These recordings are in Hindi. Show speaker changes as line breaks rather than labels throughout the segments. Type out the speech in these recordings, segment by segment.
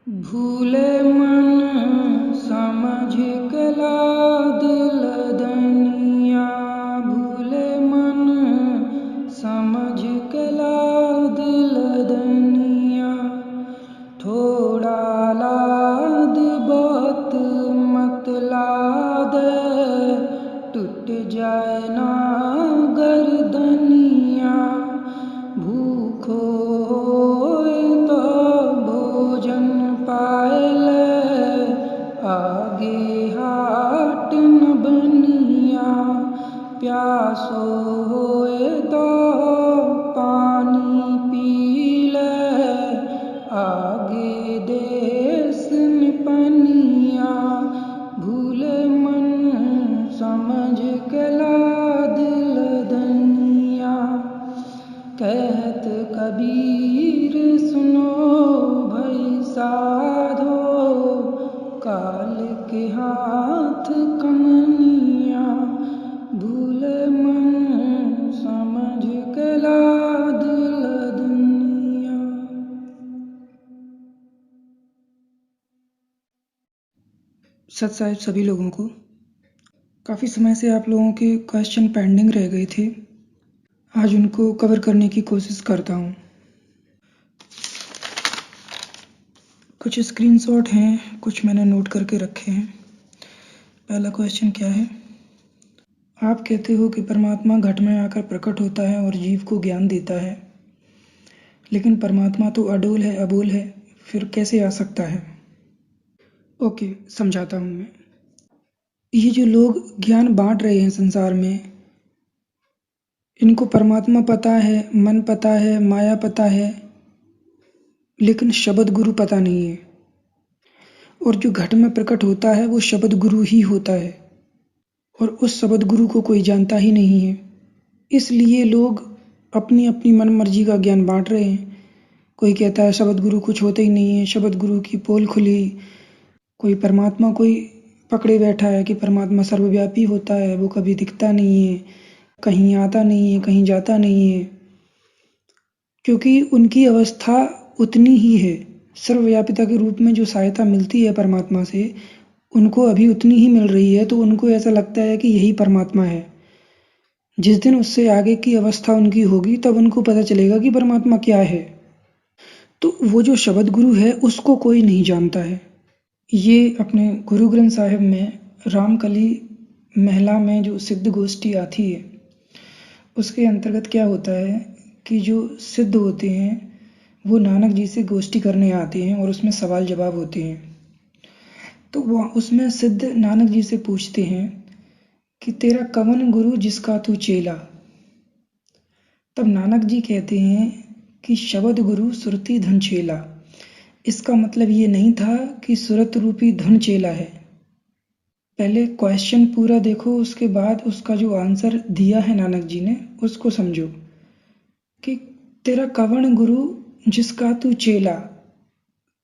भूले मन समझ कला दिल दनिया, भूले मन समझ कला दिल दनिया। थोड़ा लाद बहुत मत लाद, टूट जाए ना गर्दनिया। भूखो होए तो भोजन पाएले, आगे हाट न बनिया। प्यासो होए तो पानी पी ले, आगे देश में पनिया। भूले मन समझ कला दिल दनिया। कहत कबीर सुनो भई साधो, काल के हाथ कमनिया। भूले मन समझ कला दिल दनिया। सत साहिब सभी लोगों को। काफ़ी समय से आप लोगों के क्वेश्चन पेंडिंग रह गए थे, आज उनको कवर करने की कोशिश करता हूँ। कुछ स्क्रीनशॉट हैं, कुछ मैंने नोट करके रखे हैं। पहला क्वेश्चन क्या है? आप कहते हो कि परमात्मा घट में आकर प्रकट होता है और जीव को ज्ञान देता है, लेकिन परमात्मा तो अडोल है, अबोल है, फिर कैसे आ सकता है? ओके, समझाता हूँ मैं। ये जो लोग ज्ञान बांट रहे हैं संसार में, इनको परमात्मा पता है, मन पता है, माया पता है, लेकिन शब्द गुरु पता नहीं है। और जो घट में प्रकट होता है वो शब्द गुरु ही होता है, और उस शब्द गुरु को कोई जानता ही नहीं है। इसलिए लोग अपनी अपनी मन मर्जी का ज्ञान बांट रहे हैं। कोई कहता है शब्द गुरु कुछ होता ही नहीं है, शब्द गुरु की पोल खुली। कोई परमात्मा कोई पकड़े बैठा है कि परमात्मा सर्वव्यापी होता है, वो कभी दिखता नहीं है, कहीं आता नहीं है, कहीं जाता नहीं है, क्योंकि उनकी अवस्था उतनी ही है। सर्वव्यापिता के रूप में जो सहायता मिलती है परमात्मा से, उनको अभी उतनी ही मिल रही है, तो उनको ऐसा लगता है कि यही परमात्मा है। जिस दिन उससे आगे की अवस्था उनकी होगी, तब उनको पता चलेगा कि परमात्मा क्या है। तो वो जो शब्द गुरु है उसको कोई नहीं जानता है। ये अपने गुरु ग्रंथ साहिब में रामकली महिला में जो सिद्ध गोष्ठी आती है, उसके अंतर्गत क्या होता है कि जो सिद्ध होते हैं वो नानक जी से गोष्ठी करने आते हैं और उसमें सवाल जवाब होते हैं। तो वो उसमें सिद्ध नानक जी से पूछते हैं कि तेरा कवन गुरु जिसका तू चेला। तब नानक जी कहते हैं कि शब्द गुरु सुरति धन चेला। इसका मतलब ये नहीं था कि सुरत रूपी धन चेला है। पहले क्वेश्चन पूरा देखो, उसके बाद उसका जो आंसर दिया है नानक जी ने उसको समझो कि तेरा कवन गुरु जिसका तू चेला।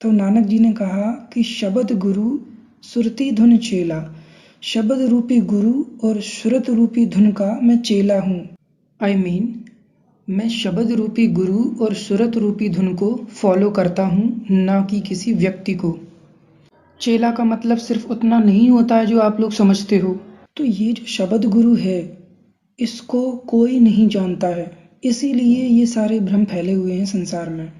तो नानक जी ने कहा कि शब्द गुरु सुरती धुन चेला। शब्द रूपी गुरु और सुरत रूपी धुन का मैं चेला हूँ। मैं शब्द रूपी गुरु और सुरत रूपी धुन को फॉलो करता हूँ, ना कि किसी व्यक्ति को। चेला का मतलब सिर्फ उतना नहीं होता है जो आप लोग समझते हो। तो ये जो शब्द गुरु है, इसको कोई नहीं जानता है, इसीलिए ये सारे भ्रम फैले हुए हैं संसार में।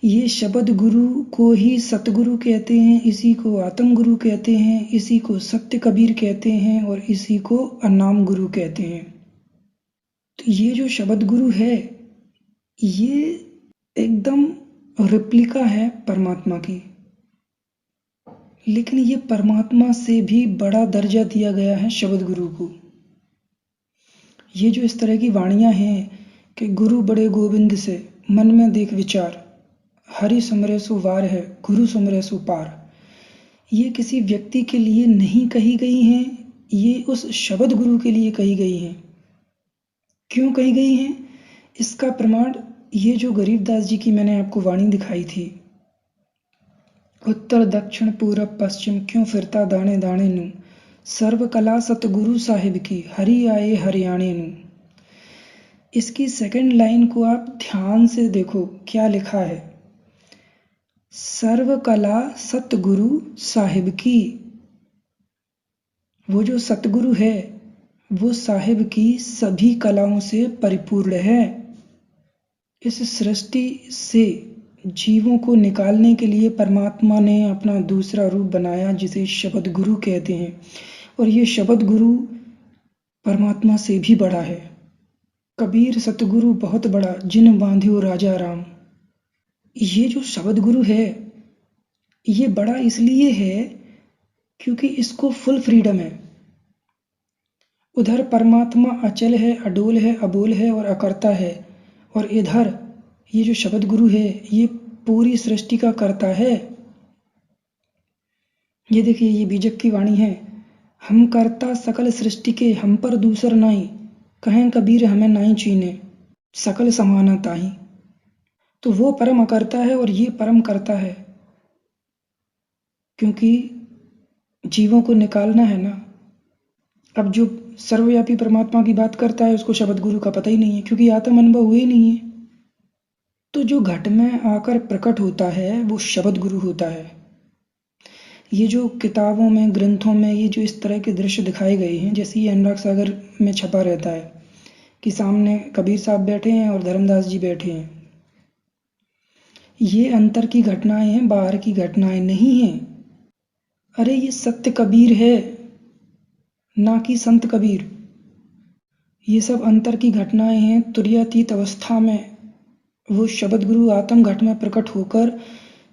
ये शब्द गुरु को ही सतगुरु कहते हैं, इसी को आत्म गुरु कहते हैं, इसी को सत्य कबीर कहते हैं, और इसी को अनाम गुरु कहते हैं। तो ये जो शब्द गुरु है, ये एकदम रेप्लिका है परमात्मा की, लेकिन ये परमात्मा से भी बड़ा दर्जा दिया गया है शब्द गुरु को। ये जो इस तरह की वाणियां हैं कि गुरु बड़े गोविंद से मन में देख विचार, हरि सुमरे सो वार है, गुरु सुमरे सो पार, ये किसी व्यक्ति के लिए नहीं कही गई हैं, ये उस शब्द गुरु के लिए कही गई हैं। क्यों कही गई हैं? इसका प्रमाण ये जो गरीबदास जी की मैंने आपको वाणी दिखाई थी, उत्तर दक्षिण पूरब पश्चिम क्यों फिरता दाने दाने नू, सर्व कला सतगुरु साहिब की, हरि आए हरियाणे नू। इसकी सेकंड लाइन को आप ध्यान से देखो क्या लिखा है। सर्व कला सतगुरु साहिब की। वो जो सतगुरु है वो साहिब की सभी कलाओं से परिपूर्ण है। इस सृष्टि से जीवों को निकालने के लिए परमात्मा ने अपना दूसरा रूप बनाया जिसे शब्द गुरु कहते हैं, और ये शब्द गुरु परमात्मा से भी बड़ा है। कबीर सतगुरु बहुत बड़ा जिन बांध्यो राजा राम। ये जो शब्द गुरु है ये बड़ा इसलिए है क्योंकि इसको फुल फ्रीडम है। उधर परमात्मा अचल है, अडोल है, अबोल है और अकर्ता है, और इधर ये जो शब्द गुरु है ये पूरी सृष्टि का कर्ता है। ये देखिए, ये बीजक की वाणी है। हम करता सकल सृष्टि के, हम पर दूसर नाई, कहें कबीर हमें नाई चीने, सकल समाना ताही। तो वो परम अकर्ता है और ये परम कर्ता है, क्योंकि जीवों को निकालना है ना। अब जो सर्वव्यापी परमात्मा की बात करता है उसको शब्द गुरु का पता ही नहीं है, क्योंकि आत्म अनुभव हुए ही नहीं है। तो जो घट में आकर प्रकट होता है वो शब्द गुरु होता है। ये जो किताबों में, ग्रंथों में ये जो इस तरह के दृश्य दिखाए गए हैं, जैसे ये अनुराग सागर में छपा रहता है कि सामने कबीर साहब बैठे हैं और धर्मदास जी बैठे हैं, ये अंतर की घटनाएं हैं, बाहर की घटनाएं नहीं हैं। अरे ये सत्य कबीर है, ना कि संत कबीर। ये सब अंतर की घटनाएं हैं। तुर्यातीत अवस्था में वो शब्द गुरु आत्म घट में प्रकट होकर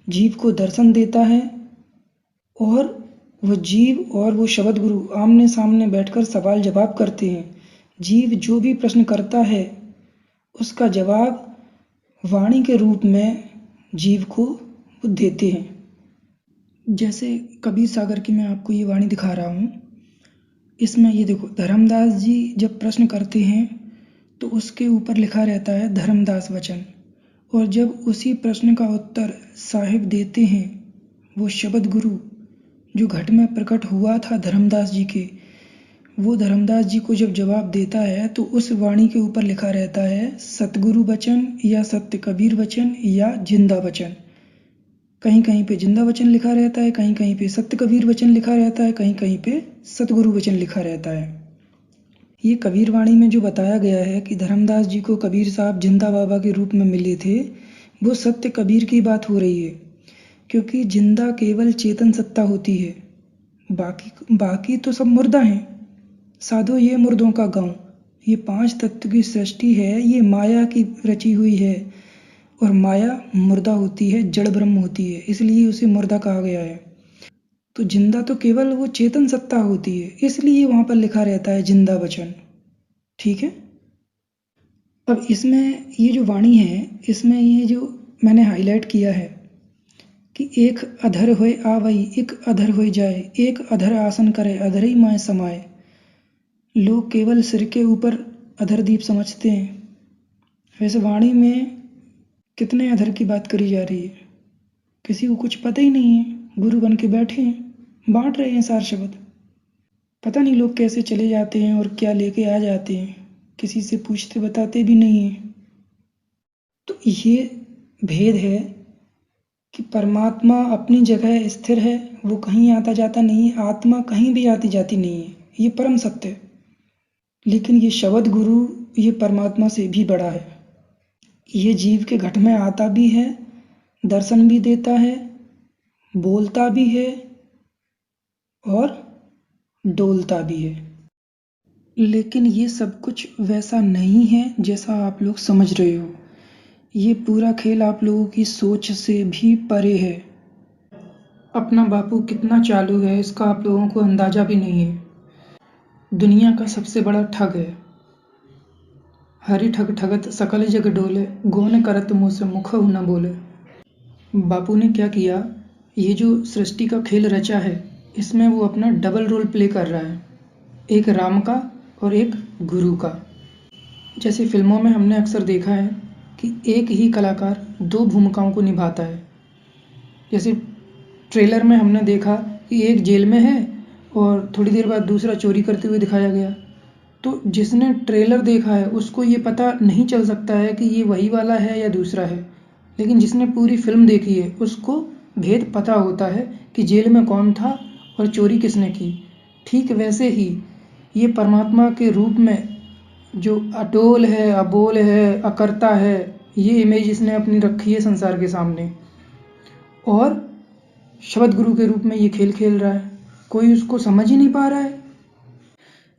जीव को दर्शन देता है, और वो जीव और वो शब्द गुरु आमने सामने बैठकर सवाल जवाब करते हैं। जीव जो भी प्रश्न करता है उसका जवाब वाणी के रूप में जीव को वो देते हैं। जैसे कबीर सागर की मैं आपको ये वाणी दिखा रहा हूँ, इसमें ये देखो, धर्मदास जी जब प्रश्न करते हैं तो उसके ऊपर लिखा रहता है धर्मदास वचन, और जब उसी प्रश्न का उत्तर साहिब देते हैं, वो शब्द गुरु जो घट में प्रकट हुआ था धर्मदास जी के, वो धर्मदास जी को जब जवाब देता है तो उस वाणी के ऊपर लिखा रहता है सतगुरु वचन या सत्य कबीर वचन या जिंदा वचन। कहीं कहीं पे जिंदा वचन लिखा रहता है, कहीं कहीं पे सत्य कबीर वचन लिखा रहता है, कहीं कहीं पे सतगुरु वचन लिखा रहता है। ये कबीर वाणी में जो बताया गया है कि धर्मदास जी को कबीर साहब जिंदा बाबा के रूप में मिले थे, वो सत्य कबीर की बात हो रही है, क्योंकि जिंदा केवल चेतन सत्ता होती है, बाकी तो सब मुर्दा हैं। साधो ये मुर्दों का गांव। ये 5 तत्व की सृष्टि है, ये माया की रची हुई है, और माया मुर्दा होती है, जड़ ब्रह्म होती है, इसलिए उसे मुर्दा कहा गया है। तो जिंदा तो केवल वो चेतन सत्ता होती है, इसलिए वहां पर लिखा रहता है जिंदा वचन। ठीक है। अब इसमें ये जो वाणी है, इसमें ये जो मैंने हाईलाइट किया है कि एक अधर होए आवई, एक अधर होए जाए, एक अधर आसन करे, अधर ही माए समाए। लोग केवल सिर के ऊपर अधर दीप समझते हैं, वैसे वाणी में कितने अधर की बात करी जा रही है, किसी को कुछ पता ही नहीं है। गुरु बन के बैठे हैं, बांट रहे हैं सार शब्द। पता नहीं लोग कैसे चले जाते हैं और क्या लेके आ जाते हैं, किसी से पूछते बताते भी नहीं हैं। तो ये भेद है कि परमात्मा अपनी जगह स्थिर है, वो कहीं आता जाता नहीं है, आत्मा कहीं भी आती जाती नहीं है, ये परम सत्य है। लेकिन ये शब्द गुरु ये परमात्मा से भी बड़ा है। ये जीव के घट में आता भी है, दर्शन भी देता है, बोलता भी है और डोलता भी है। लेकिन ये सब कुछ वैसा नहीं है जैसा आप लोग समझ रहे हो। ये पूरा खेल आप लोगों की सोच से भी परे है। अपना बापू कितना चालू है इसका आप लोगों को अंदाजा भी नहीं है। दुनिया का सबसे बड़ा ठग है। हरि ठग ठगत सकल जग डोले, गोन करत मुँह से मुख न बोले। बापू ने क्या किया, ये जो सृष्टि का खेल रचा है इसमें वो अपना डबल रोल प्ले कर रहा है, एक राम का और एक गुरु का। जैसे फिल्मों में हमने अक्सर देखा है कि एक ही कलाकार 2 भूमिकाओं को निभाता है। जैसे ट्रेलर में हमने देखा कि एक जेल में है और थोड़ी देर बाद दूसरा चोरी करते हुए दिखाया गया। तो जिसने ट्रेलर देखा है उसको ये पता नहीं चल सकता है कि ये वही वाला है या दूसरा है, लेकिन जिसने पूरी फिल्म देखी है उसको भेद पता होता है कि जेल में कौन था और चोरी किसने की। ठीक वैसे ही ये परमात्मा के रूप में जो अडोल है, अबोल है, अकर्ता है, ये इमेज इसने अपनी रखी है संसार के सामने, और शब्द गुरु के रूप में ये खेल खेल रहा है। कोई उसको समझ ही नहीं पा रहा है।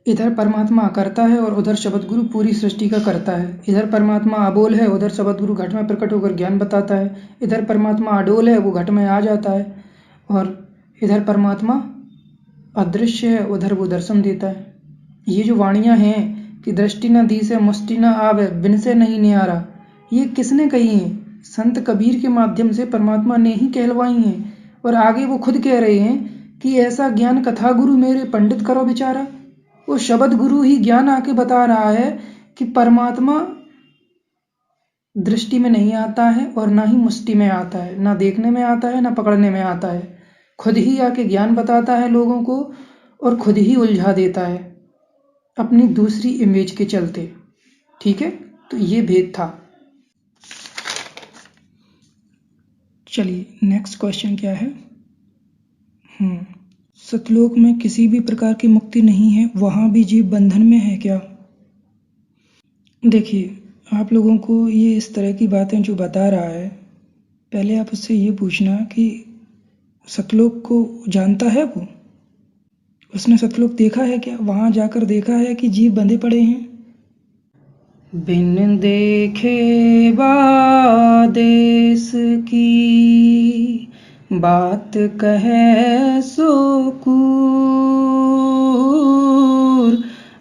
इधर परमात्मा अकर्ता है और उधर शब्द गुरु पूरी सृष्टि का करता है। इधर परमात्मा अबोल है, उधर शब्द गुरु घट में प्रकट होकर ज्ञान बताता है। इधर परमात्मा अडोल है, वो घट में आ जाता है, और इधर परमात्मा अदृश्य है, उधर वो दर्शन देता है। ये जो वाणियाँ हैं कि दृष्टि न दी से मुष्टि न आवे, बिन से नहीं निहारा, ये किसने कही हैं? संत कबीर के माध्यम से परमात्मा ने ही कहलवाई हैं। और आगे वो खुद कह रहे हैं कि ऐसा ज्ञान कथा गुरु मेरे पंडित करो बेचारा। वो शब्द गुरु ही ज्ञान आके बता रहा है कि परमात्मा दृष्टि में नहीं आता है और ना ही मुष्टि में आता है, ना देखने में आता है, ना पकड़ने में आता है। खुद ही आके ज्ञान बताता है लोगों को और खुद ही उलझा देता है अपनी दूसरी इमेज के चलते। ठीक है, तो ये भेद था। चलिए नेक्स्ट क्वेश्चन क्या है। सतलोक में किसी भी प्रकार की मुक्ति नहीं है, वहां भी जीव बंधन में है क्या? देखिए, आप लोगों को ये इस तरह की बातें जो बता रहा है, पहले आप उससे ये पूछना कि सतलोक को जानता है वो? उसने सतलोक देखा है क्या? वहां जाकर देखा है कि जीव बंधे पड़े हैं? बिन देखे बादेश की बात कहे सो कूर,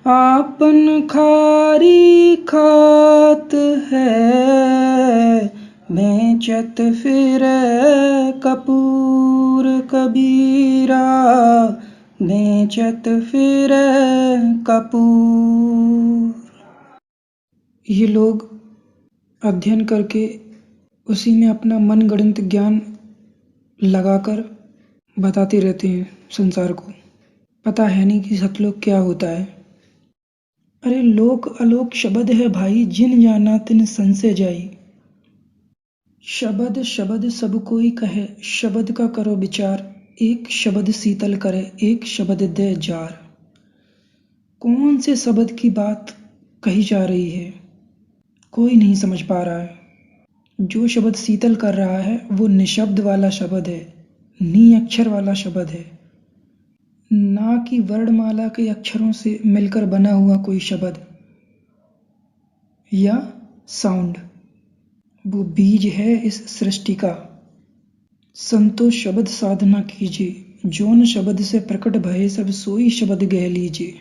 आपन खारी खात है, बेचत फिर कपूर कबीरा, बेचत फिर कपूर। ये लोग अध्ययन करके उसी में अपना मनगढ़ंत ज्ञान लगाकर बताते रहते हैं संसार को। पता है नहीं कि सतलोक क्या होता है। अरे लोक अलोक शब्द है भाई, जिन जाना तिन संशय जाई। शब्द शब्द सब कोई कहे, शब्द का करो विचार, एक शब्द शीतल करे, एक शब्द दे जार। कौन से शब्द की बात कही जा रही है, कोई नहीं समझ पा रहा है। जो शब्द शीतल कर रहा है वो निशब्द वाला शब्द है, नी अक्षर वाला शब्द है, ना कि वर्णमाला के अक्षरों से मिलकर बना हुआ कोई शब्द या साउंड। वो बीज है इस सृष्टि का। संतो शब्द साधना कीजिए, जोन शब्द से प्रकट भये सब सोई शब्द गह लीजिए।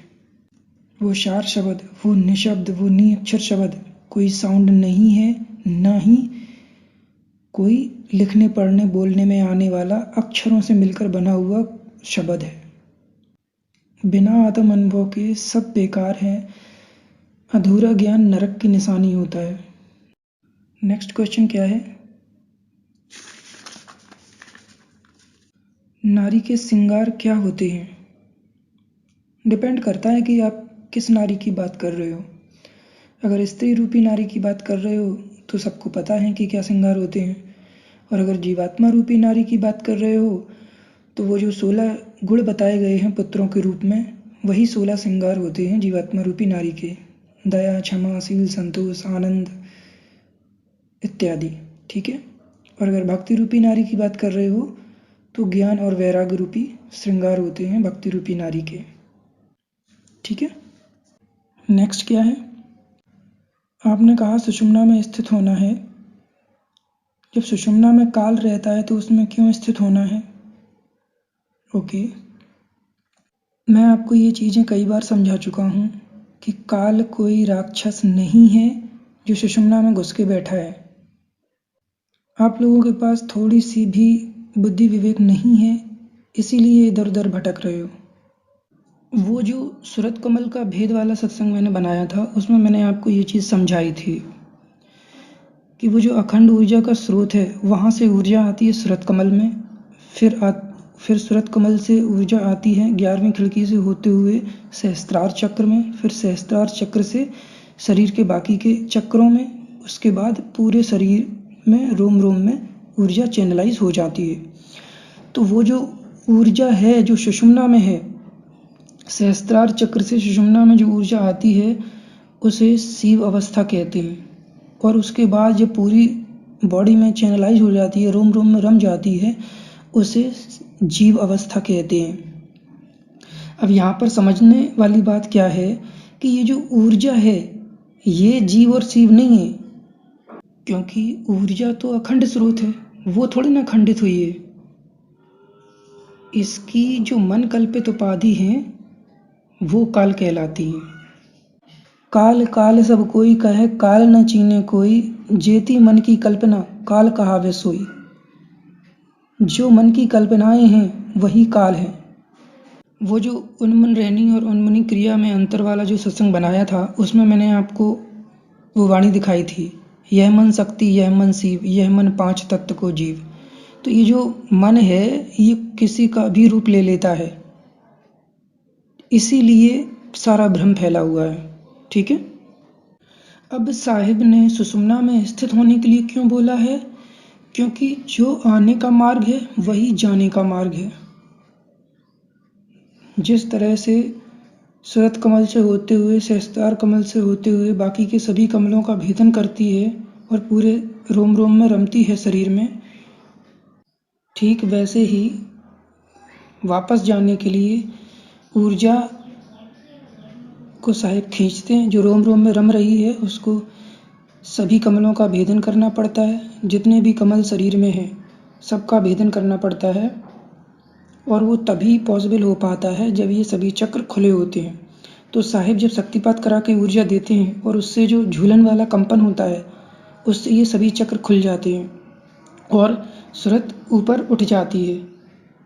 वो सार शब्द, वो निशब्द, वो नी अक्षर शब्द कोई साउंड नहीं है, ना ही कोई लिखने पढ़ने बोलने में आने वाला अक्षरों से मिलकर बना हुआ शब्द है। बिना आत्म अनुभव के सब बेकार है। अधूरा ज्ञान नरक की निशानी होता है। नेक्स्ट क्वेश्चन क्या है। नारी के श्रृंगार क्या होते हैं? डिपेंड करता है कि आप किस नारी की बात कर रहे हो। अगर स्त्री रूपी नारी की बात कर रहे हो तो सबको पता है कि क्या श्रृंगार होते हैं, और अगर जीवात्मा रूपी नारी की बात कर रहे हो तो वो जो 16 गुण बताए गए हैं पुत्रों के रूप में, वही 16 श्रृंगार होते हैं जीवात्मा रूपी नारी के। दया, क्षमा, शील, संतोष, आनंद इत्यादि। ठीक है। और अगर भक्ति रूपी नारी की बात कर रहे हो तो ज्ञान और वैराग्य रूपी श्रृंगार होते हैं भक्ति रूपी नारी के। ठीक है। नेक्स्ट क्या है। आपने कहा सुषुम्ना में स्थित होना है। जब सुषुम्ना में काल रहता है तो उसमें क्यों स्थित होना है? ओके, मैं आपको ये चीज़ें कई बार समझा चुका हूँ कि काल कोई राक्षस नहीं है जो सुषुम्ना में घुस के बैठा है। आप लोगों के पास थोड़ी सी भी बुद्धि विवेक नहीं है, इसीलिए इधर उधर भटक रहे हो। वो जो सूरत कमल का भेद वाला सत्संग मैंने बनाया था उसमें मैंने आपको ये चीज़ समझाई थी कि वो जो अखंड ऊर्जा का स्रोत है वहाँ से ऊर्जा आती है सूरत कमल में, फिर सूरत कमल से ऊर्जा आती है 11वीं खिड़की से होते हुए सहस्त्रार चक्र में, फिर सहस्त्रार चक्र से शरीर के बाकी के चक्रों में, उसके बाद पूरे शरीर में रोम रोम में ऊर्जा चैनलाइज हो जाती है। तो वो जो ऊर्जा है जो सुषुम्ना में है, सहस्त्रार चक्र से सुषुम्ना में जो ऊर्जा आती है उसे शिव अवस्था कहते हैं। और उसके बाद जब पूरी बॉडी में चैनलाइज हो जाती है, रोम रोम में रम जाती है, उसे जीव अवस्था कहते हैं। अब यहाँ पर समझने वाली बात क्या है कि ये जो ऊर्जा है ये जीव और शिव नहीं है, क्योंकि ऊर्जा तो अखंड स्रोत है, वो थोड़ी ना खंडित हुई है। इसकी जो मन कल्पित उपाधि हैं वो काल कहलाती हैं। काल काल सब कोई कहे, काल न चीने कोई, जेती मन की कल्पना काल कहावे सोई। जो मन की कल्पनाएं हैं वही काल है। वो जो उन्मन रहनी और उन्मनी क्रिया में अंतर वाला जो सत्संग बनाया था उसमें मैंने आपको वो वाणी दिखाई थी, यह मन शक्ति यह मन शिव, यह मन पांच तत्व को जीव। तो ये जो मन है ये किसी का भी रूप ले लेता है, इसीलिए सारा भ्रम फैला हुआ है। ठीक है। अब साहिब ने सुषुम्ना में स्थित होने के लिए क्यों बोला है? क्योंकि जो आने का मार्ग है वही जाने का मार्ग है। जिस तरह से शरत कमल से होते हुए, सहस्त्रार कमल से होते हुए बाकी के सभी कमलों का भेदन करती है और पूरे रोम रोम में रमती है शरीर में, ठीक वैसे ही वापस जाने के लिए ऊर्जा को साहिब खींचते हैं। जो रोम रोम में रम रही है उसको सभी कमलों का भेदन करना पड़ता है, जितने भी कमल शरीर में हैं सबका भेदन करना पड़ता है। और वो तभी पॉसिबल हो पाता है जब ये सभी चक्र खुले होते हैं। तो साहिब जब शक्तिपात करा के ऊर्जा देते हैं और उससे जो झूलन वाला कंपन होता है उससे ये सभी चक्र खुल जाते हैं और सूरत ऊपर उठ जाती है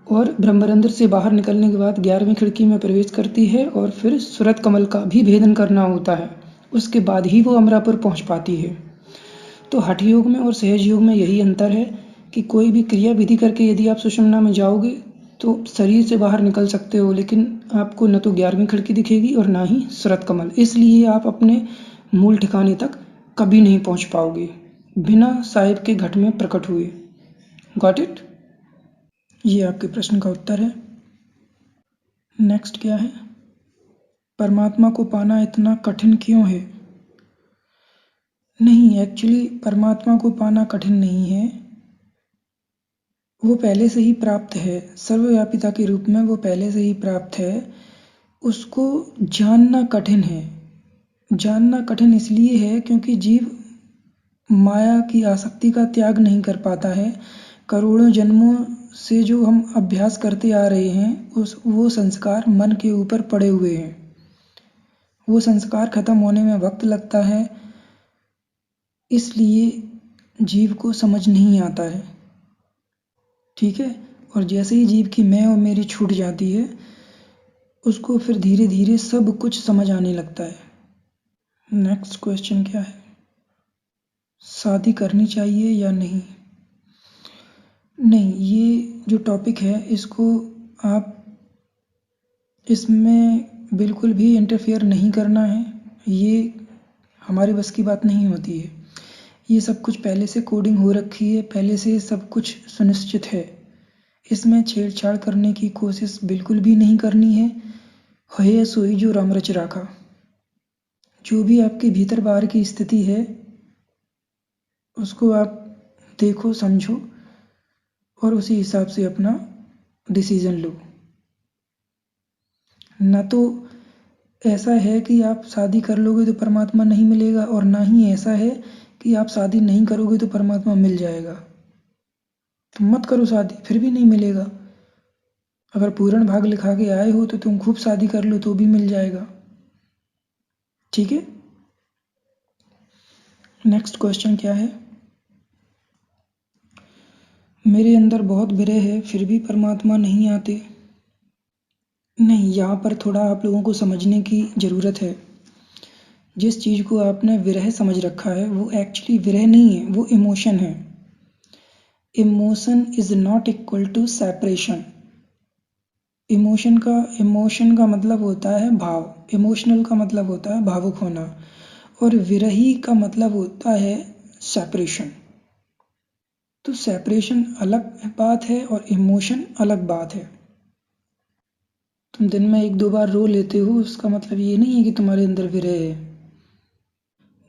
और ब्रह्मरंध्र से बाहर निकलने के बाद 11वीं खिड़की में प्रवेश करती है और फिर सूरत कमल का भी भेदन करना होता है, उसके बाद ही वो अमरापुर पहुंच पाती है। तो हठ योग में और सहज योग में यही अंतर है कि कोई भी क्रिया विधि करके यदि आप सुषुम्ना में जाओगे तो शरीर से बाहर निकल सकते हो, लेकिन आपको न तो 11वीं खिड़की दिखेगी और ना ही सूरत कमल। इसलिए आप अपने मूल ठिकाने तक कभी नहीं पहुंच पाओगे बिना साहिब के घट में प्रकट हुए। Got it? ये आपके प्रश्न का उत्तर है। नेक्स्ट क्या है? परमात्मा को पाना इतना कठिन क्यों है? नहीं, एक्चुअली परमात्मा को पाना कठिन नहीं है, वो पहले से ही प्राप्त है। सर्वव्यापिता के रूप में वो पहले से ही प्राप्त है। उसको जानना कठिन है। जानना कठिन इसलिए है क्योंकि जीव माया की आसक्ति का त्याग नहीं कर पाता है। करोड़ों जन्मों से जो हम अभ्यास करते आ रहे हैं वो संस्कार मन के ऊपर पड़े हुए हैं। वो संस्कार खत्म होने में वक्त लगता है, इसलिए जीव को समझ नहीं आता है। ठीक है। और जैसे ही जीव की मैं और मेरी छूट जाती है उसको फिर धीरे धीरे सब कुछ समझ आने लगता है। नेक्स्ट क्वेश्चन क्या है? शादी करनी चाहिए या नहीं? नहीं, ये जो टॉपिक है इसको आप इसमें बिल्कुल भी इंटरफेयर नहीं करना है। ये हमारे बस की बात नहीं होती है। ये सब कुछ पहले से कोडिंग हो रखी है, पहले से सब कुछ सुनिश्चित है। इसमें छेड़छाड़ करने की कोशिश बिल्कुल भी नहीं करनी है सोई जो राम रच राखा। जो भी आपके भीतर बाहर की स्थिति है उसको आप देखो, समझो और उसी हिसाब से अपना डिसीजन लो। ना तो ऐसा है कि आप शादी कर लोगे तो परमात्मा नहीं मिलेगा, और ना ही ऐसा है कि आप शादी नहीं करोगे तो परमात्मा मिल जाएगा। तुम मत करो शादी, फिर भी नहीं मिलेगा। अगर पूर्ण भाग लिखा के आए हो तो तुम खूब शादी कर लो तो भी मिल जाएगा। ठीक है। नेक्स्ट क्वेश्चन क्या है? मेरे अंदर बहुत विरह है फिर भी परमात्मा नहीं आते। नहीं, यहाँ पर थोड़ा आप लोगों को समझने की ज़रूरत है। जिस चीज़ को आपने विरह समझ रखा है वो एक्चुअली विरह नहीं है, वो इमोशन है। Emotion is not equal to separation. Emotion का मतलब होता है भाव, इमोशनल का मतलब होता है भावुक होना, और विरही का मतलब होता है सेपरेशन। तो सेपरेशन अलग बात है और इमोशन अलग बात है। तुम दिन में 1-2 बार रो लेते हो, उसका मतलब ये नहीं है कि तुम्हारे अंदर विरह है।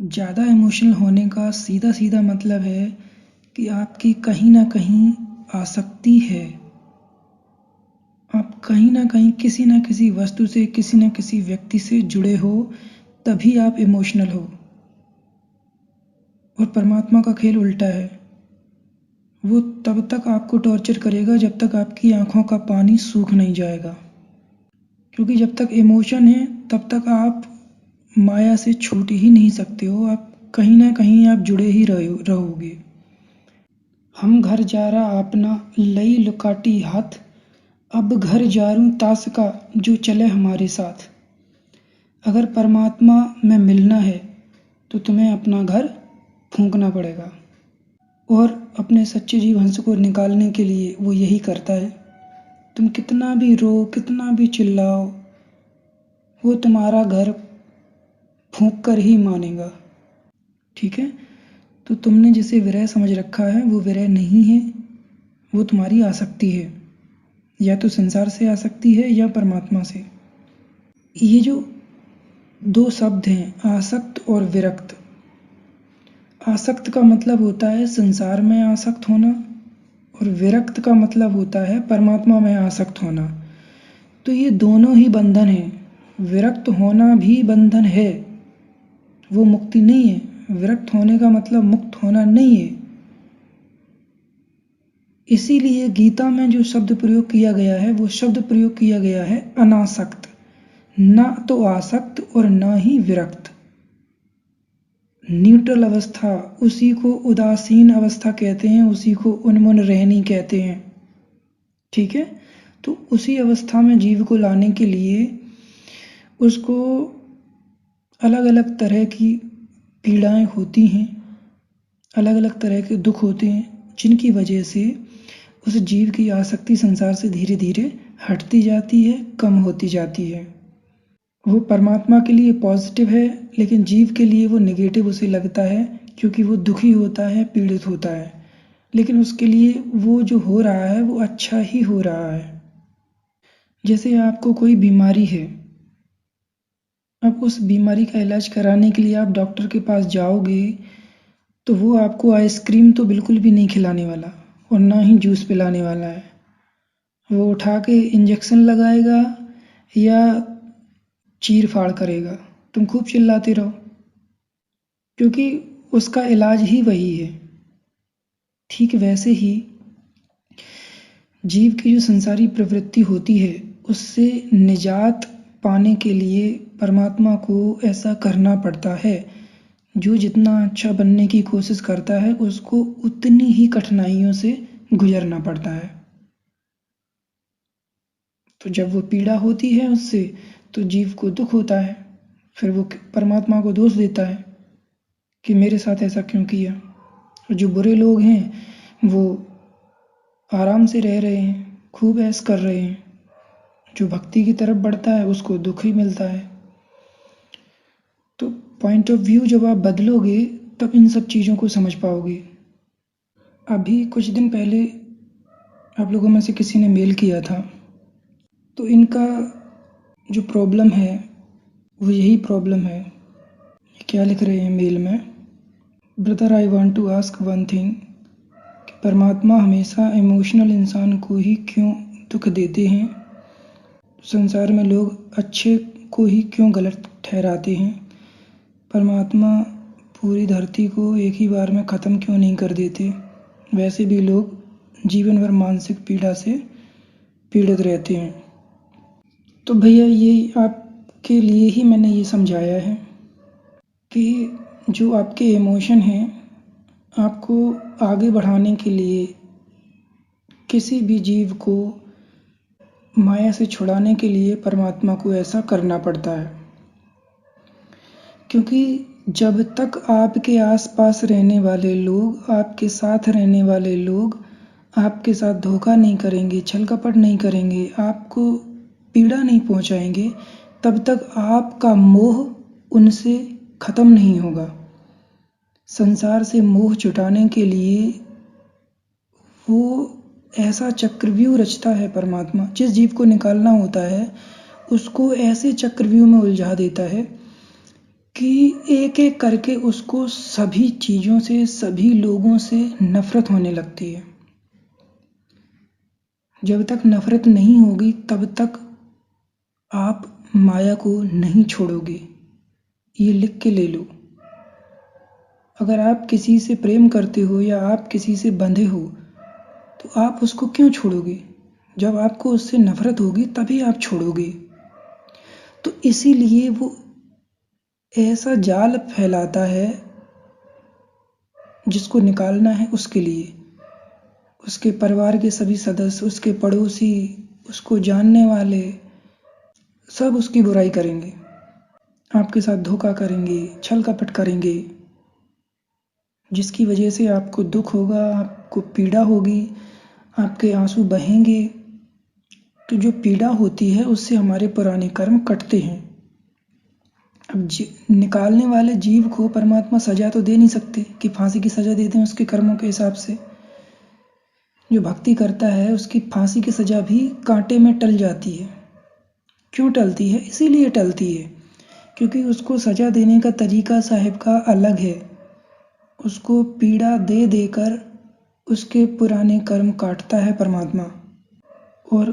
ज़्यादा इमोशनल होने का सीधा सीधा मतलब है कि आपकी कहीं ना कहीं आसक्ति है। आप कहीं ना कहीं किसी न किसी वस्तु से, किसी न किसी व्यक्ति से जुड़े हो, तभी आप इमोशनल हो। और परमात्मा का खेल उल्टा है। वो तब तक आपको टॉर्चर करेगा जब तक आपकी आंखों का पानी सूख नहीं जाएगा। क्योंकि जब तक इमोशन है तब तक आप माया से छूट ही नहीं सकते हो। आप कहीं ना कहीं आप जुड़े ही रहोगे। हम घर जा रहा अपना लई लुकाटी हाथ, अब घर जारूं तास का जो चले हमारे साथ। अगर परमात्मा में मिलना है तो तुम्हें अपना घर फूंकना पड़ेगा। और अपने सच्चे जीव हंस को निकालने के लिए वो यही करता है। तुम कितना भी रो, कितना भी चिल्लाओ, वो तुम्हारा घर फूंक कर ही मानेगा। ठीक है? तो तुमने जिसे विरह समझ रखा है वो विरह नहीं है, वो तुम्हारी आसक्ति है। या तो संसार से आसक्ति है या परमात्मा से। ये जो 2 शब्द हैं, आसक्त और विरक्त। आसक्त का मतलब होता है संसार में आसक्त होना और विरक्त का मतलब होता है परमात्मा में आसक्त होना। तो ये दोनों ही बंधन हैं। विरक्त होना भी बंधन है, वो मुक्ति नहीं है। विरक्त होने का मतलब मुक्त होना नहीं है। इसीलिए गीता में जो शब्द प्रयोग किया गया है वो शब्द प्रयोग किया गया है अनासक्त। ना तो आसक्त और ना ही विरक्त। न्यूट्रल अवस्था, उसी को उदासीन अवस्था कहते हैं, उसी को उन्मन रहनी कहते हैं। ठीक है? तो उसी अवस्था में जीव को लाने के लिए उसको अलग अलग तरह की पीड़ाएं होती हैं, अलग अलग तरह के दुख होते हैं, जिनकी वजह से उस जीव की आसक्ति संसार से धीरे धीरे हटती जाती है, कम होती जाती है। वो परमात्मा के लिए पॉजिटिव है, लेकिन जीव के लिए वो नेगेटिव उसे लगता है, क्योंकि वो दुखी होता है, पीड़ित होता है। लेकिन उसके लिए वो जो हो रहा है वो अच्छा ही हो रहा है। जैसे आपको कोई बीमारी है, अब उस बीमारी का इलाज कराने के लिए आप डॉक्टर के पास जाओगे तो वो आपको आइसक्रीम तो बिल्कुल भी नहीं खिलाने वाला और ना ही जूस पिलाने वाला है। वो उठा के इंजेक्शन लगाएगा या चीर फाड़ करेगा। तुम खूब चिल्लाते रहो, क्योंकि उसका इलाज ही वही है। ठीक वैसे ही जीव की जो संसारी प्रवृत्ति होती है उससे निजात पाने के लिए परमात्मा को ऐसा करना पड़ता है। जो जितना अच्छा बनने की कोशिश करता है उसको उतनी ही कठिनाइयों से गुजरना पड़ता है। तो जब वो पीड़ा होती है उससे तो जीव को दुख होता है, फिर वो परमात्मा को दोष देता है कि मेरे साथ ऐसा क्यों किया। और जो बुरे लोग हैं वो आराम से रह रहे हैं, खूब ऐश कर रहे हैं। जो भक्ति की तरफ बढ़ता है उसको दुख ही मिलता है। तो पॉइंट ऑफ व्यू जब आप बदलोगे तब इन सब चीज़ों को समझ पाओगे। अभी कुछ दिन पहले आप लोगों में से किसी ने मेल किया था, तो इनका जो प्रॉब्लम है वो यही प्रॉब्लम है। क्या लिख रहे हैं मेल में? Brother, I want to ask one thing कि परमात्मा हमेशा इमोशनल इंसान को ही क्यों दुख देते हैं? संसार में लोग अच्छे को ही क्यों गलत ठहराते हैं? परमात्मा पूरी धरती को एक ही बार में ख़त्म क्यों नहीं कर देते? वैसे भी लोग जीवन भर मानसिक पीड़ा से पीड़ित रहते हैं। तो भैया ये आपके लिए ही मैंने ये समझाया है कि जो आपके इमोशन हैं आपको आगे बढ़ाने के लिए किसी भी जीव को माया से छुड़ाने के लिए परमात्मा को ऐसा करना पड़ता है। क्योंकि जब तक आपके आसपास रहने वाले लोग, आपके साथ रहने वाले लोग आपके साथ धोखा नहीं करेंगे, छल कपट नहीं करेंगे, आपको पीड़ा नहीं पहुंचाएंगे, तब तक आपका मोह उनसे ख़त्म नहीं होगा। संसार से मोह छुटाने के लिए वो ऐसा चक्रव्यूह रचता है परमात्मा, जिस जीव को निकालना होता है उसको ऐसे चक्रव्यूह में उलझा देता है कि एक एक करके उसको सभी चीज़ों से, सभी लोगों से नफरत होने लगती है। जब तक नफरत नहीं होगी तब तक आप माया को नहीं छोड़ोगे, ये लिख के ले लो। अगर आप किसी से प्रेम करते हो या आप किसी से बंधे हो तो आप उसको क्यों छोड़ोगे? जब आपको उससे नफरत होगी तभी आप छोड़ोगे। तो इसीलिए वो ऐसा जाल फैलाता है जिसको निकालना है उसके लिए। उसके परिवार के सभी सदस्य, उसके पड़ोसी, उसको जानने वाले सब उसकी बुराई करेंगे, आपके साथ धोखा करेंगे, छल कपट करेंगे, जिसकी वजह से आपको दुख होगा, आपको पीड़ा होगी, आपके आंसू बहेंगे। तो जो पीड़ा होती है उससे हमारे पुराने कर्म कटते हैं। अब निकालने वाले जीव को परमात्मा सजा तो दे नहीं सकते कि फांसी की सजा दे दें उसके कर्मों के हिसाब से। जो भक्ति करता है उसकी फांसी की सजा भी कांटे में टल जाती है। क्यों टलती है? इसीलिए टलती है क्योंकि उसको सजा देने का तरीका साहिब का अलग है। उसको पीड़ा दे देकर उसके पुराने कर्म काटता है परमात्मा। और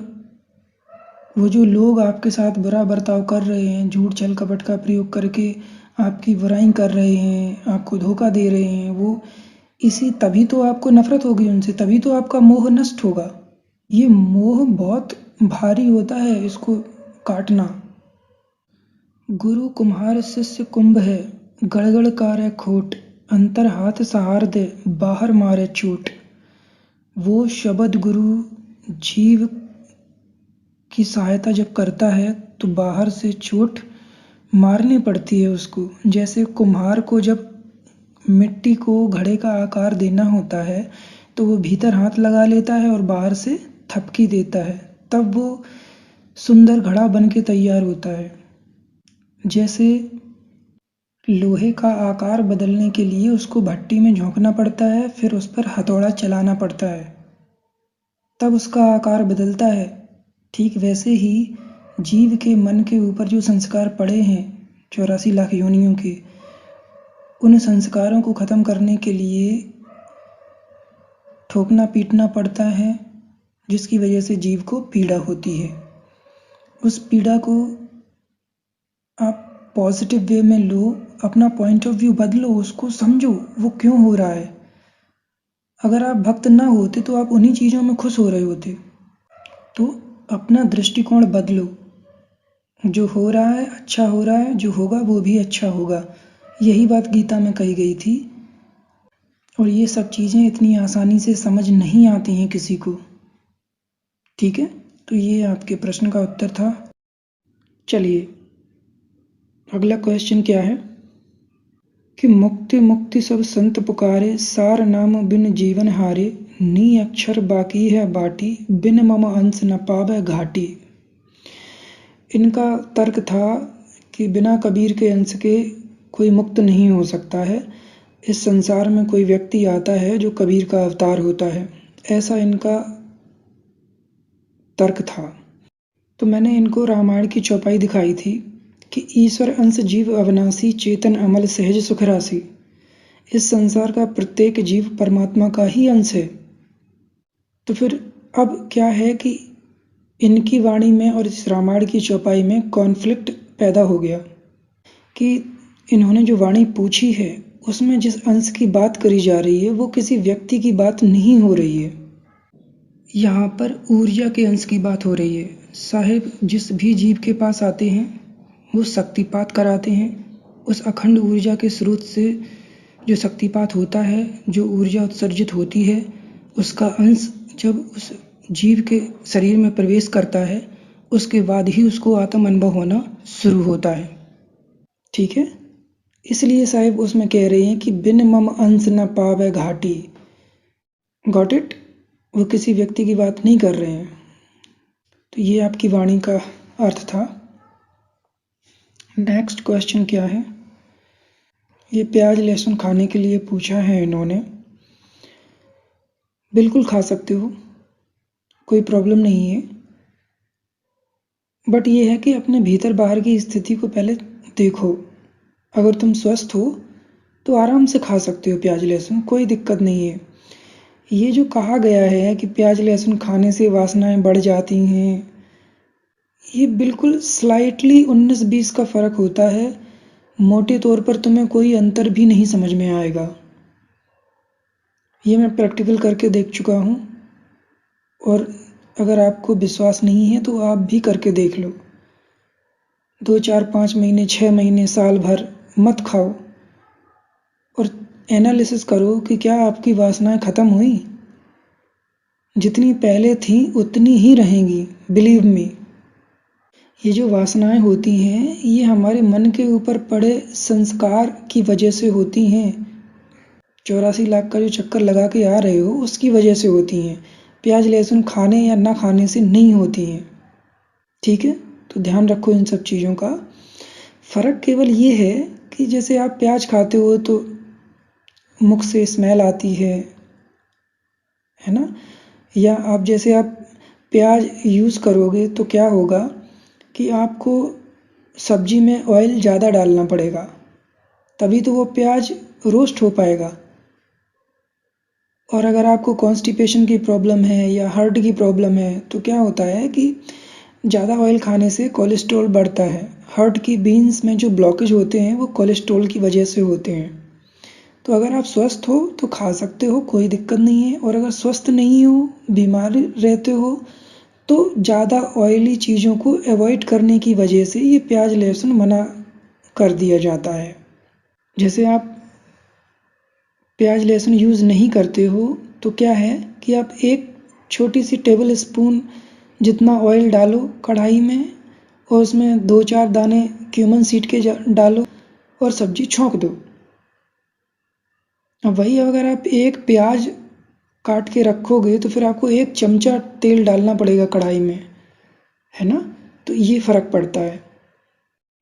वो जो लोग आपके साथ बुरा बर्ताव कर रहे हैं, झूठ छल कपट का प्रयोग करके आपकी बुराई कर रहे हैं, आपको धोखा दे रहे हैं, वो तभी तो आपको नफरत होगी उनसे, तभी तो आपका मोह नष्ट होगा। ये मोह बहुत भारी होता है, इसको काटना। गुरु कुम्हार शिष्य कुंभ है, गड़गड़ कार्य खोट, अंतर हाथ सहार दे, बाहर मारे चोट। वो शब्द गुरु जीव की सहायता जब करता है तो बाहर से चोट मारनी पड़ती है उसको। जैसे कुम्हार को जब मिट्टी को घड़े का आकार देना होता है तो वो भीतर हाथ लगा लेता है और बाहर से थपकी देता है, तब वो सुंदर घड़ा बन के तैयार होता है। जैसे लोहे का आकार बदलने के लिए उसको भट्टी में झोंकना पड़ता है, फिर उस पर हथौड़ा चलाना पड़ता है, तब उसका आकार बदलता है। ठीक वैसे ही जीव के मन के ऊपर जो संस्कार पड़े हैं 84 लाख योनियों के, उन संस्कारों को खत्म करने के लिए ठोकना पीटना पड़ता है, जिसकी वजह से जीव को पीड़ा होती है। उस पीड़ा को आप पॉजिटिव वे में लो, अपना पॉइंट ऑफ व्यू बदलो, उसको समझो वो क्यों हो रहा है। अगर आप भक्त ना होते तो आप उन्हीं चीज़ों में खुश हो रहे होते। तो अपना दृष्टिकोण बदलो, जो हो रहा है अच्छा हो रहा है, जो होगा वो भी अच्छा होगा। यही बात गीता में कही गई थी। और ये सब चीज़ें इतनी आसानी से समझ नहीं आती हैं किसी को। ठीक है, तो ये आपके प्रश्न का उत्तर था। चलिए अगला क्वेश्चन क्या है कि मुक्ति मुक्ति सब संत पुकारे, सार नाम बिन जीवन हारे, नी अक्षर बाकी है बाटी, बिन मम अंश न पावे घाटी। इनका तर्क था कि बिना कबीर के अंश के कोई मुक्त नहीं हो सकता है। इस संसार में कोई व्यक्ति आता है जो कबीर का अवतार होता है, ऐसा इनका तर्क था। तो मैंने इनको रामायण की चौपाई दिखाई थी कि ईश्वर अंश जीव अविनाशी, चेतन अमल सहज सुख राशि। इस संसार का प्रत्येक जीव परमात्मा का ही अंश है। तो फिर अब क्या है कि इनकी वाणी में और इस रामायण की चौपाई में कॉन्फ्लिक्ट पैदा हो गया कि इन्होंने जो वाणी पूछी है उसमें जिस अंश की बात करी जा रही है वो किसी व्यक्ति की बात नहीं हो रही है। यहाँ पर ऊर्जा के अंश की बात हो रही है। साहिब जिस भी जीव के पास आते हैं वो शक्तिपात कराते हैं। उस अखंड ऊर्जा के स्रोत से जो शक्तिपात होता है, जो ऊर्जा उत्सर्जित होती है, उसका अंश जब उस जीव के शरीर में प्रवेश करता है उसके बाद ही उसको आत्म अनुभव होना शुरू होता है। ठीक है, इसलिए साहिब उसमें कह रहे हैं कि बिन मम अंश न पावे घाटी। Got it? वो किसी व्यक्ति की बात नहीं कर रहे हैं। तो ये आपकी वाणी का अर्थ था। नेक्स्ट क्वेश्चन क्या है? ये प्याज लहसुन खाने के लिए पूछा है इन्होंने। बिल्कुल खा सकते हो, कोई प्रॉब्लम नहीं है। बट ये है कि अपने भीतर बाहर की स्थिति को पहले देखो। अगर तुम स्वस्थ हो तो आराम से खा सकते हो प्याज लहसुन, कोई दिक्कत नहीं है। ये जो कहा गया है कि प्याज लहसुन खाने से वासनाएं बढ़ जाती हैं, ये बिल्कुल स्लाइटली 19-20 का फ़र्क होता है। मोटे तौर पर तुम्हें कोई अंतर भी नहीं समझ में आएगा। ये मैं प्रैक्टिकल करके देख चुका हूँ, और अगर आपको विश्वास नहीं है तो आप भी करके देख लो। 2, 4, 5 महीने, 6 महीने, साल भर मत खाओ और एनालिसिस करो कि क्या आपकी वासनाएं ख़त्म हुई। जितनी पहले थी उतनी ही रहेंगी, बिलीव मी। ये जो वासनाएं होती हैं, ये हमारे मन के ऊपर पड़े संस्कार की वजह से होती हैं। 84 लाख का जो चक्कर लगा के आ रहे हो, उसकी वजह से होती हैं। प्याज लहसुन खाने या ना खाने से नहीं होती हैं। ठीक है, तो ध्यान रखो इन सब चीज़ों का। फ़र्क केवल ये है कि जैसे आप प्याज खाते हो तो मुख से स्मेल आती है ना। या आप प्याज यूज़ करोगे तो क्या होगा कि आपको सब्जी में ऑयल ज़्यादा डालना पड़ेगा, तभी तो वो प्याज रोस्ट हो पाएगा। और अगर आपको कॉन्स्टिपेशन की प्रॉब्लम है या हार्ट की प्रॉब्लम है तो क्या होता है कि ज़्यादा ऑयल खाने से कोलेस्ट्रॉल बढ़ता है। हार्ट की बीन्स में जो ब्लॉकेज होते हैं वो कोलेस्ट्रॉल की वजह से होते हैं। तो अगर आप स्वस्थ हो तो खा सकते हो, कोई दिक्कत नहीं है। और अगर स्वस्थ नहीं हो, बीमार रहते हो, तो ज़्यादा ऑयली चीज़ों को अवॉइड करने की वजह से ये प्याज लहसुन मना कर दिया जाता है। जैसे आप प्याज लहसुन यूज़ नहीं करते हो तो क्या है कि आप एक छोटी सी टेबल स्पून जितना ऑयल डालो कढ़ाई में, और उसमें 2-4 दाने क्यूमन सीड के डालो और सब्जी छोंक दो। अब वही अगर आप एक प्याज काट के रखोगे तो फिर आपको 1 चमचा तेल डालना पड़ेगा कढ़ाई में, है ना। तो ये फ़र्क पड़ता है।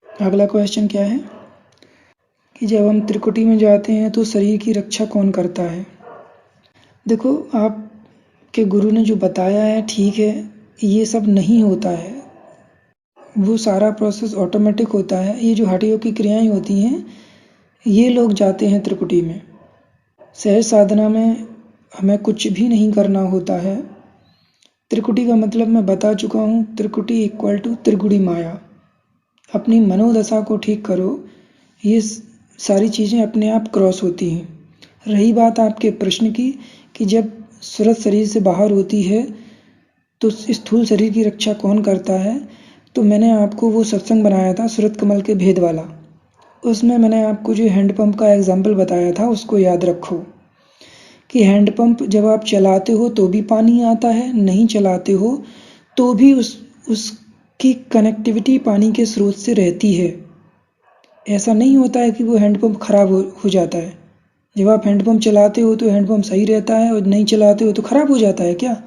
अगला क्वेश्चन क्या है कि जब हम त्रिकुटी में जाते हैं तो शरीर की रक्षा कौन करता है। देखो, आपके गुरु ने जो बताया है ठीक है, ये सब नहीं होता है। वो सारा प्रोसेस ऑटोमेटिक होता है। ये जो हड्डियों की क्रियाएं होती हैं, ये लोग जाते हैं त्रिकुटी में। सहज साधना में हमें कुछ भी नहीं करना होता है। त्रिकुटी का मतलब मैं बता चुका हूँ। त्रिकुटी इक्वल टू त्रिगुणी माया। अपनी मनोदशा को ठीक करो, ये सारी चीज़ें अपने आप क्रॉस होती हैं। रही बात आपके प्रश्न की कि जब सूरत शरीर से बाहर होती है तो स्थूल शरीर की रक्षा कौन करता है, तो मैंने आपको वो सत्संग बनाया था सूरत कमल के भेद वाला। उसमें मैंने आपको जो हैंडपम्प का एग्जाम्पल बताया था उसको याद रखो कि हैंडपम्प जब आप चलाते हो तो भी पानी आता है, नहीं चलाते हो तो भी उसकी कनेक्टिविटी पानी के स्रोत से रहती है। ऐसा नहीं होता है कि वो हैंडपम्प खराब हो जाता है। जब आप हैंडपम्प चलाते हो तो हैंडपम्प सही रहता है, और नहीं चलाते हो तो खराब हो जाता है क्या?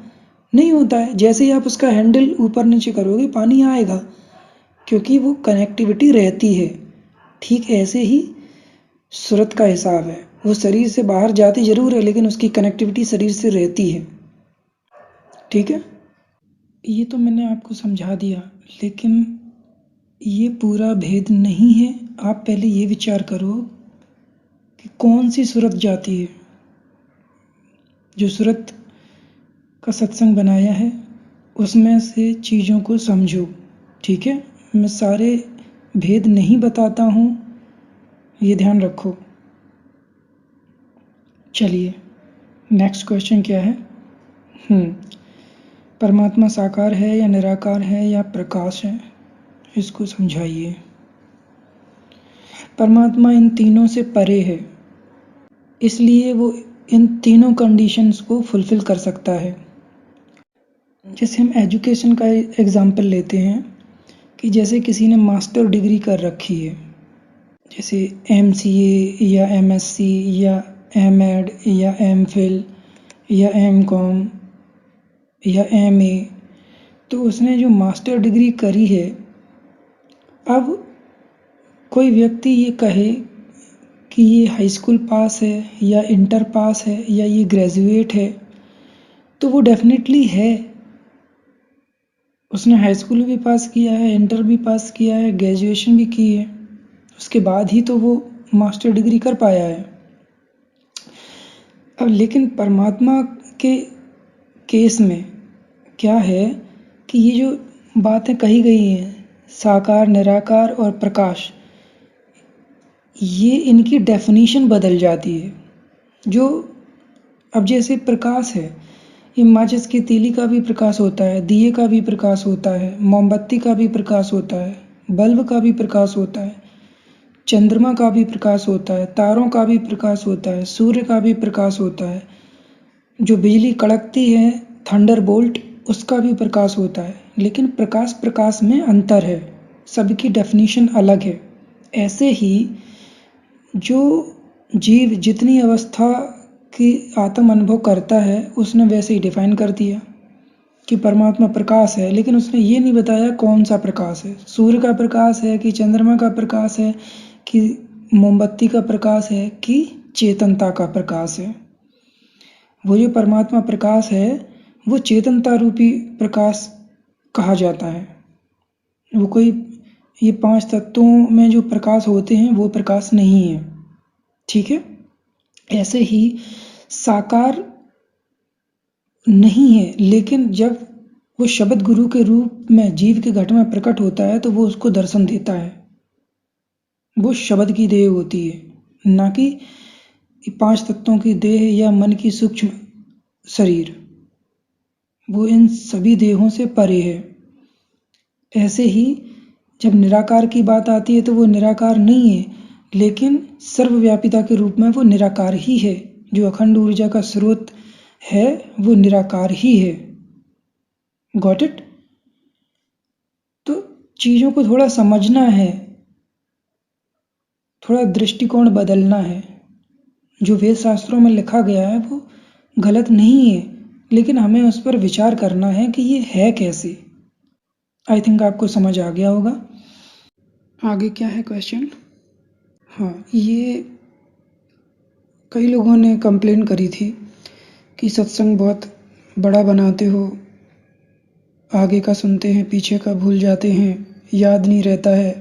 नहीं होता है। जैसे ही आप उसका हैंडल ऊपर नीचे करोगे पानी आएगा, क्योंकि वो कनेक्टिविटी रहती है। ठीक ऐसे ही सूरत का हिसाब है। वो शरीर से बाहर जाती ज़रूर है लेकिन उसकी कनेक्टिविटी शरीर से रहती है। ठीक है, ये तो मैंने आपको समझा दिया, लेकिन ये पूरा भेद नहीं है। आप पहले ये विचार करो कि कौन सी सूरत जाती है। जो सूरत का सत्संग बनाया है उसमें से चीज़ों को समझो। ठीक है, मैं सारे भेद नहीं बताता हूँ, ये ध्यान रखो। चलिए, नेक्स्ट क्वेश्चन क्या है। परमात्मा साकार है या निराकार है या प्रकाश है, इसको समझाइए। परमात्मा इन तीनों से परे है, इसलिए वो इन तीनों कंडीशंस को फुलफिल कर सकता है। जैसे हम एजुकेशन का एग्जाम्पल लेते हैं कि जैसे किसी ने मास्टर डिग्री कर रखी है, जैसे MCA या MSc या MEd या MPhil या MCom या MA, तो उसने जो मास्टर डिग्री करी है, अब कोई व्यक्ति ये कहे कि ये हाई स्कूल पास है या इंटर पास है या ये ग्रेजुएट है, तो वो डेफिनेटली है। उसने हाई स्कूल भी पास किया है, इंटर भी पास किया है, ग्रेजुएशन भी की है, उसके बाद ही तो वो मास्टर डिग्री कर पाया है। अब लेकिन परमात्मा के केस में क्या है कि ये जो बातें कही गई हैं, साकार, निराकार और प्रकाश, ये इनकी डेफिनेशन बदल जाती है। जो अब जैसे प्रकाश है, ये माचिस की तीली का भी प्रकाश होता है, दिए का भी प्रकाश होता है, मोमबत्ती का भी प्रकाश होता है, बल्ब का भी प्रकाश होता है, चंद्रमा का भी प्रकाश होता है, तारों का भी प्रकाश होता है, सूर्य का भी प्रकाश होता है, जो बिजली कड़कती है, थंडरबोल्ट, उसका भी प्रकाश होता है। लेकिन प्रकाश प्रकाश में अंतर है, सबकी डेफिनेशन अलग है। ऐसे ही जो जीव जितनी अवस्था की आत्म अनुभव करता है, उसने वैसे ही डिफाइन कर दिया कि परमात्मा प्रकाश है, लेकिन उसने ये नहीं बताया कौन सा प्रकाश है, सूर्य का प्रकाश है कि चंद्रमा का प्रकाश है कि मोमबत्ती का प्रकाश है कि चेतनता का प्रकाश है। वो जो परमात्मा प्रकाश है वो चेतनता रूपी प्रकाश कहा जाता है। वो कोई ये 5 तत्वों में जो प्रकाश होते हैं वो प्रकाश नहीं है, ठीक है। ऐसे ही साकार नहीं है, लेकिन जब वो शब्द गुरु के रूप में जीव के घट में प्रकट होता है तो वो उसको दर्शन देता है। वो शब्द की देह होती है, ना कि 5 तत्वों की देह या मन की सूक्ष्म शरीर। वो इन सभी देहों से परे है। ऐसे ही जब निराकार की बात आती है तो वो निराकार नहीं है, लेकिन सर्वव्यापिता के रूप में वो निराकार ही है। जो अखंड ऊर्जा का स्रोत है वो निराकार ही है। Got it? तो चीज़ों को थोड़ा समझना है, थोड़ा दृष्टिकोण बदलना है। जो वेद शास्त्रों में लिखा गया है वो गलत नहीं है, लेकिन हमें उस पर विचार करना है कि ये है कैसे। आई थिंक आपको समझ आ गया होगा। आगे क्या है क्वेश्चन? हाँ, ये कई लोगों ने कंप्लेन करी थी कि सत्संग बहुत बड़ा बनाते हो, आगे का सुनते हैं पीछे का भूल जाते हैं, याद नहीं रहता है।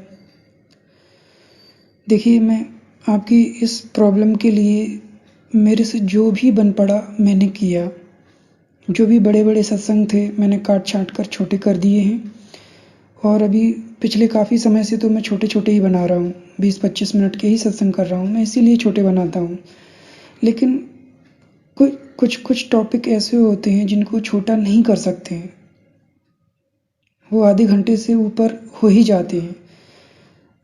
देखिए, मैं आपकी इस प्रॉब्लम के लिए मेरे से जो भी बन पड़ा मैंने किया। जो भी बड़े बड़े सत्संग थे मैंने काट छाँट कर छोटे कर दिए हैं, और अभी पिछले काफ़ी समय से तो मैं छोटे छोटे ही बना रहा हूँ। 20-25 मिनट के ही सत्संग कर रहा हूँ मैं, इसीलिए छोटे बनाता हूँ। लेकिन कुछ टॉपिक ऐसे होते हैं जिनको छोटा नहीं कर सकते हैं, वो आधे घंटे से ऊपर हो ही जाते हैं।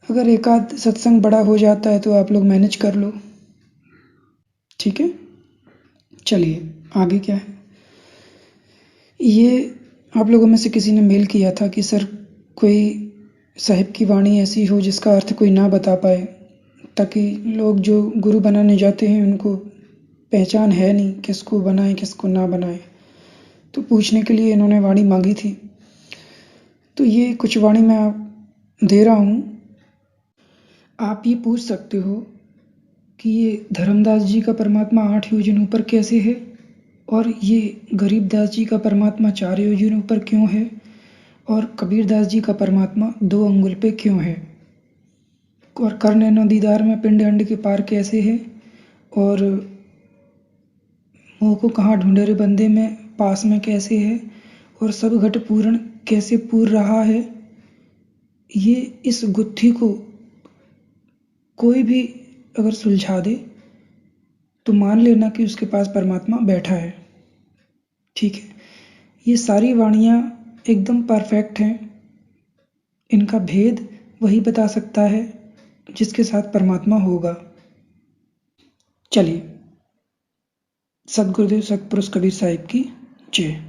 अगर एक आध सत्संग बड़ा हो जाता है तो आप लोग मैनेज कर लो, ठीक है। चलिए आगे क्या है। ये आप लोगों में से किसी ने मेल किया था कि सर कोई साहिब की वाणी ऐसी हो जिसका अर्थ कोई ना बता पाए, ताकि लोग जो गुरु बनाने जाते हैं उनको पहचान है नहीं, किसको बनाए किसको ना बनाए। तो पूछने के लिए इन्होंने वाणी मांगी थी, तो ये कुछ वाणी मैं आप दे रहा हूँ। आप ये पूछ सकते हो कि ये धर्मदास जी का परमात्मा 8 योजन ऊपर कैसे है, और ये गरीबदास जी का परमात्मा 4 योजन ऊपर क्यों है, और कबीरदास जी का परमात्मा 2 अंगुल पे क्यों है, और कर नैनो दीदार में पिंड अंड के पार कैसे है, और मोह को कहाँ ढूंढे रे बंदे में पास में कैसे है, और सब घट पूर्ण कैसे पूर रहा है। ये इस गुत्थी को कोई भी अगर सुलझा दे तो मान लेना कि उसके पास परमात्मा बैठा है, ठीक है। ये सारी वाणियाँ एकदम परफेक्ट हैं। इनका भेद वही बता सकता है जिसके साथ परमात्मा होगा। चलिए, सद्गुरुदेव सतपुरुष कबीर साहिब की जय।